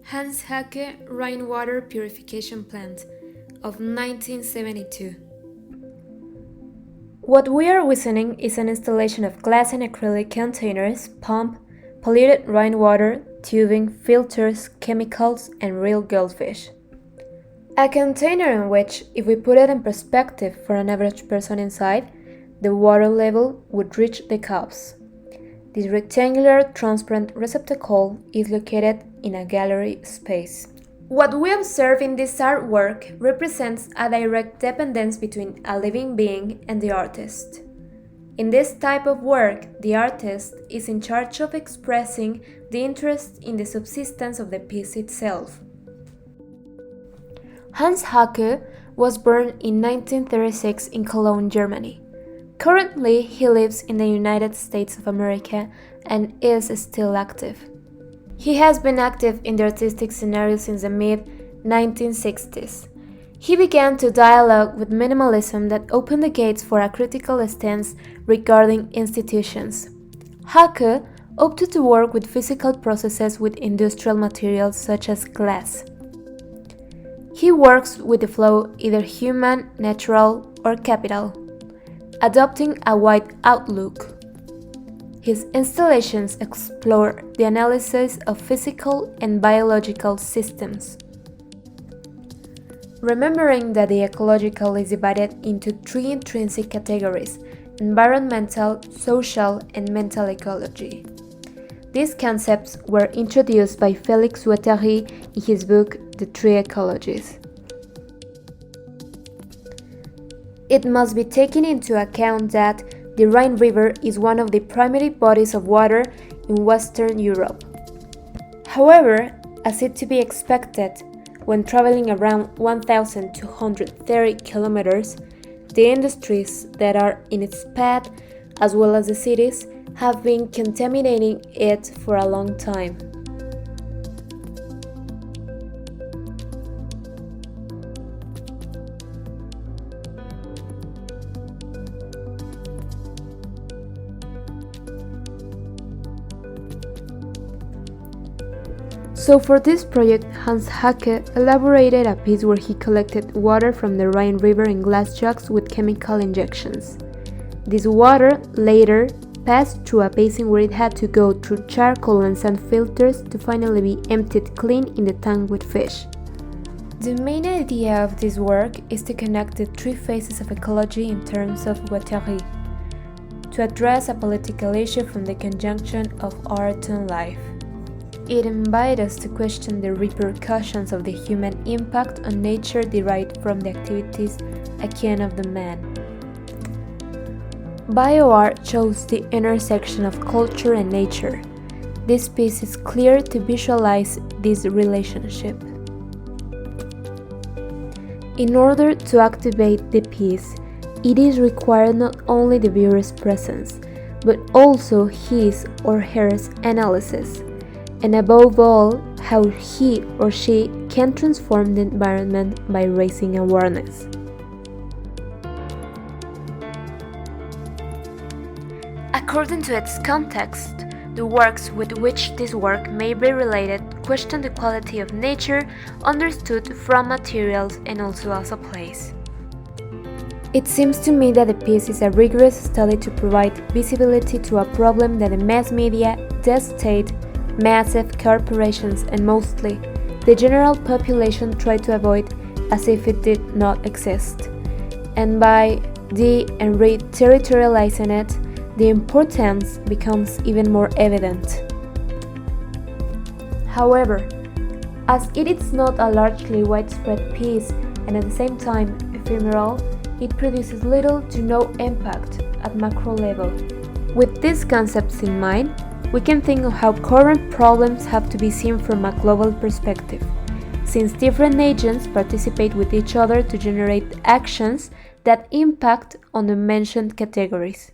Hans Haacke Rhine Water Purification Plant of 1972. What we are witnessing is an installation of glass and acrylic containers, pump, polluted Rhine water, tubing, filters, chemicals, and real goldfish. A container in which, if we put it in perspective for an average person inside, the water level would reach the cups. This rectangular, transparent receptacle is located in a gallery space. What we observe in this artwork represents a direct dependence between a living being and the artist. In this type of work, the artist is in charge of expressing the interest in the subsistence of the piece itself. Hans Haacke was born in 1936 in Cologne, Germany. Currently, he lives in the United States of America and is still active. He has been active in the artistic scenario since the mid-1960s. He began to dialogue with minimalism that opened the gates for a critical stance regarding institutions. Haacke opted to work with physical processes with industrial materials such as glass. He works with the flow either human, natural, or capital, adopting a wide outlook. His installations explore the analysis of physical and biological systems. Remembering that the ecological is divided into three intrinsic categories: environmental, social, and mental ecology. These concepts were introduced by Félix Guattari in his book The Three Ecologies. It must be taken into account that the Rhine River is one of the primary bodies of water in Western Europe. However, as is to be expected, when traveling around 1,230 kilometers, the industries that are in its path, as well as the cities, have been contaminating it for a long time. So for this project, Hans Haacke elaborated a piece where he collected water from the Rhine River in glass jugs with chemical injections. This water later passed through a basin where it had to go through charcoal and sand filters to finally be emptied clean in the tank with fish. The main idea of this work is to connect the three phases of ecology in terms of Guattari, to address a political issue from the conjunction of art and life. It invites us to question the repercussions of the human impact on nature derived from the activities akin of the man. Bioart shows the intersection of culture and nature. This piece is clear to visualize this relationship. In order to activate the piece, it is required not only the viewer's presence, but also his or her analysis, and above all, how he or she can transform the environment by raising awareness. According to its context, the works with which this work may be related question the quality of nature understood from materials and also as a place. It seems to me that the piece is a rigorous study to provide visibility to a problem that the mass media, the state, massive corporations, and mostly the general population try to avoid as if it did not exist. And by de- and re-territorializing it, the importance becomes even more evident. However, as it is not a largely widespread piece and at the same time ephemeral, it produces little to no impact at macro level. With these concepts in mind, we can think of how current problems have to be seen from a global perspective, since different agents participate with each other to generate actions that impact on the mentioned categories.